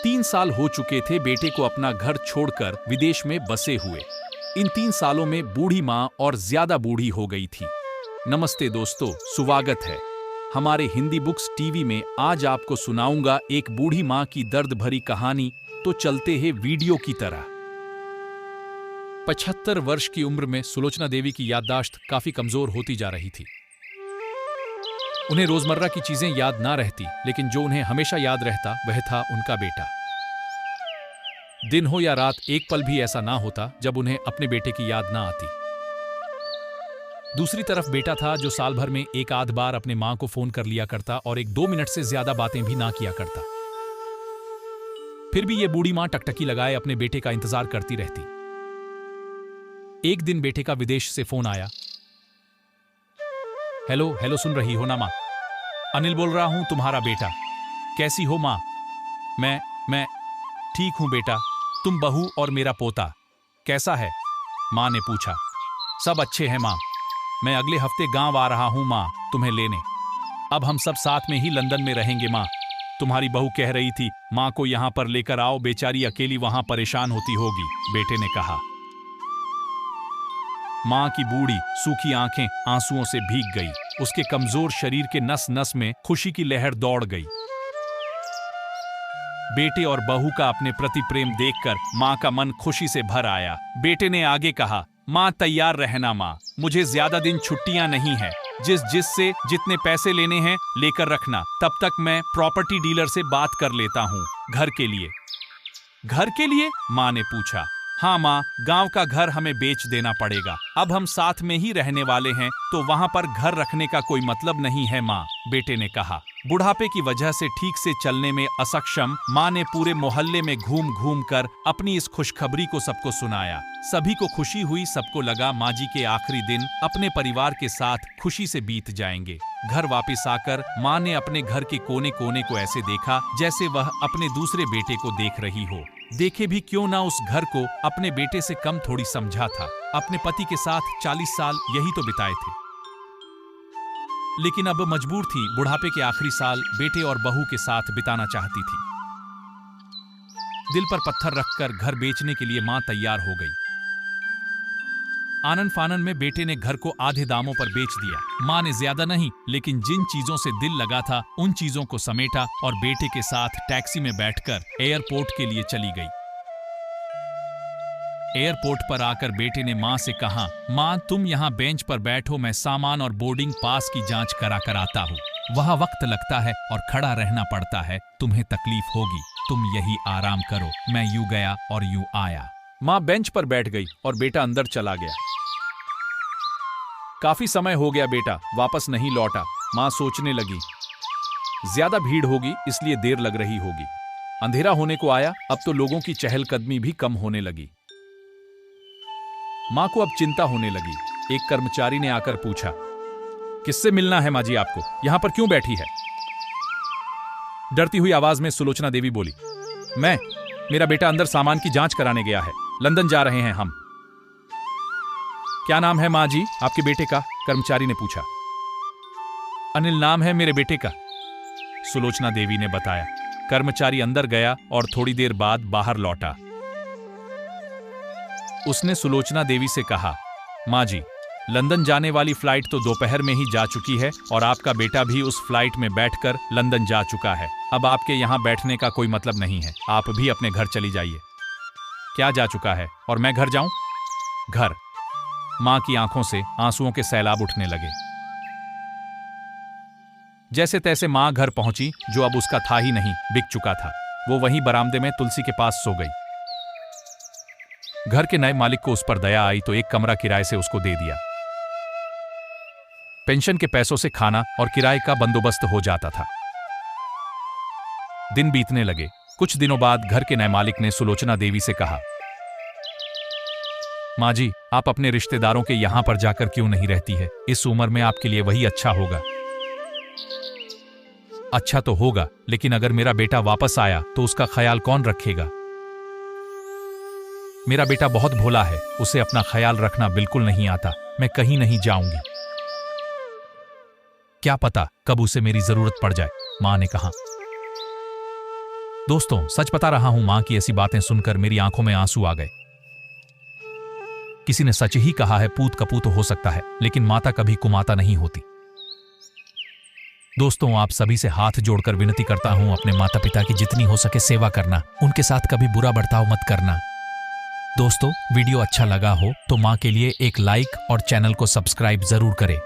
3 साल हो चुके थे बेटे को अपना घर छोड़कर विदेश में बसे हुए। इन 3 सालों में बूढ़ी माँ और ज्यादा बूढ़ी हो गई थी। नमस्ते दोस्तों, स्वागत है हमारे हिंदी बुक्स टीवी में। आज आपको सुनाऊंगा एक बूढ़ी माँ की दर्द भरी कहानी। तो चलते हैं वीडियो की तरह। 75 वर्ष की उम्र में सुलोचना देवी की याददाश्त काफी कमजोर होती जा रही थी। उन्हें रोजमर्रा की चीजें याद ना रहती, लेकिन जो उन्हें हमेशा याद रहता वह था उनका बेटा। दिन हो या रात, एक पल भी ऐसा ना होता जब उन्हें अपने बेटे की याद ना आती। दूसरी तरफ बेटा था जो साल भर में एक आध बार अपने मां को फोन कर लिया करता और 1-2 मिनट से ज्यादा बातें भी ना किया करता। फिर भी ये बूढ़ी मां टकटकी लगाए अपने बेटे का इंतजार करती रहती। एक दिन बेटे का विदेश से फोन आया। हेलो हेलो, सुन रही हो ना मां? अनिल बोल रहा हूं, तुम्हारा बेटा। कैसी हो मां? मैं ठीक हूं बेटा। तुम, बहू और मेरा पोता कैसा है? मां ने पूछा। सब अच्छे हैं मां। मैं अगले हफ्ते गांव आ रहा हूं मां, तुम्हें लेने। अब हम सब साथ में ही लंदन में रहेंगे मां। तुम्हारी बहू कह रही थी मां को यहां पर लेकर आओ, बेचारी अकेली वहां परेशान होती होगी, बेटे ने कहा। मां की बूढ़ी सूखी आंखें आंसुओं से भीग गई। उसके कमजोर शरीर के नस नस में खुशी की लहर दौड़ गई। बेटे और बहू का अपने प्रति प्रेम देखकर मां का मन खुशी से भर आया। बेटे ने आगे कहा, मां तैयार रहना मां, मुझे ज्यादा दिन छुट्टियां नहीं है। जिससे जितने पैसे लेने हैं लेकर रखना। तब तक मैं प्रॉपर्टी डीलर से बात कर लेता हूं घर के लिए। घर के लिए? मां ने पूछा। हाँ मां, गांव का घर हमें बेच देना पड़ेगा। अब हम साथ में ही रहने वाले हैं, तो वहां पर घर रखने का कोई मतलब नहीं है मां, बेटे ने कहा। बुढ़ापे की वजह से ठीक से चलने में असक्षम मां ने पूरे मोहल्ले में घूम घूम कर अपनी इस खुशखबरी को सबको सुनाया। सभी को खुशी हुई। सबको लगा मां जी के आखिरी दिन अपने परिवार के साथ खुशी से बीत जाएंगे। घर वापस आकर मां ने अपने घर के कोने कोने को ऐसे देखा जैसे वह अपने दूसरे बेटे को देख रही हो। देखे भी क्यों ना, उस घर को अपने बेटे से कम थोड़ी समझा था। अपने पति के साथ 40 साल यही तो बिताए थे, लेकिन अब मजबूर थी बुढ़ापे के आखिरी साल बेटे और बहू के साथ बिताना चाहती थी। दिल पर पत्थर रखकर घर बेचने के लिए मां तैयार हो गई। आनन फानन में बेटे ने घर को आधे दामों पर बेच दिया। मां ने ज्यादा नहीं, लेकिन जिन चीजों से दिल लगा था उन चीजों को समेटा और बेटे के साथ टैक्सी में बैठकर एयरपोर्ट के लिए चली गई। एयरपोर्ट पर आकर बेटे ने मां से कहा, मां तुम यहां बेंच पर बैठो, मैं सामान और बोर्डिंग पास की जांच करा कर आता हूं। वहां वक्त लगता है और खड़ा रहना पड़ता है, तुम्हें तकलीफ होगी, तुम यही आराम करो। मैं यूं गया और यूं आया। मां बेंच पर बैठ गई और बेटा अंदर चला गया। काफी समय हो गया बेटा वापस नहीं लौटा, मां सोचने लगी। ज्यादा भीड़ होगी इसलिए देर लग रही होगी। अंधेरा होने को आया, अब तो लोगों की चहलकदमी भी कम होने लगी। मां को अब चिंता होने लगी। एक कर्मचारी ने आकर पूछा, किससे मिलना है मां जी आपको? यहां पर क्यों बैठी है? डरती हुई आवाज में सुलोचना देवी बोली, मेरा बेटा अंदर सामान की जांच कराने गया है, लंदन जा रहे हैं हम। क्या नाम है मां जी आपके बेटे का? कर्मचारी ने पूछा। अनिल नाम है मेरे बेटे का, सुलोचना देवी ने बताया। कर्मचारी अंदर गया और थोड़ी देर बाद बाहर लौटा। उसने सुलोचना देवी से कहा, मां जी लंदन जाने वाली फ्लाइट तो दोपहर में ही जा चुकी है और आपका बेटा भी उस फ्लाइट में बैठकर लंदन जा चुका है। अब आपके यहां बैठने का कोई मतलब नहीं है, आप भी अपने घर चली जाइए। क्या जा चुका है और मैं घर जाऊं? घर? मां की आंखों से आंसुओं के सैलाब उठने लगे। जैसे तैसे मां घर पहुंची, जो अब उसका था ही नहीं, बिक चुका था। वो वहीं बरामदे में तुलसी के पास सो गई। घर के नए मालिक को उस पर दया आई तो एक कमरा किराए से उसको दे दिया। पेंशन के पैसों से खाना और किराए का बंदोबस्त हो जाता था। दिन बीतने लगे। कुछ दिनों बाद घर के नए मालिक ने सुलोचना देवी से कहा, मां जी आप अपने रिश्तेदारों के यहां पर जाकर क्यों नहीं रहती है? इस उम्र में आपके लिए वही अच्छा होगा। अच्छा तो होगा, लेकिन अगर मेरा बेटा वापस आया तो उसका ख्याल कौन रखेगा? मेरा बेटा बहुत भोला है, उसे अपना ख्याल रखना बिल्कुल नहीं आता। मैं कहीं नहीं जाऊंगी। क्या पता कब उसे मेरी जरूरत पड़ जाए, मां ने कहा। दोस्तों, सच बता रहा हूं, मां की ऐसी बातें सुनकर मेरी आंखों में आंसू आ गए। किसी ने सच ही कहा है, पूत कपूत हो सकता है, लेकिन माता कभी कुमाता नहीं होती। दोस्तों, आप सभी से हाथ जोड़कर विनती करता हूं, अपने माता पिता की जितनी हो सके सेवा करना, उनके साथ कभी बुरा बर्ताव मत करना। दोस्तों, वीडियो अच्छा लगा हो तो मां के लिए एक लाइक और चैनल को सब्सक्राइब जरूर करें।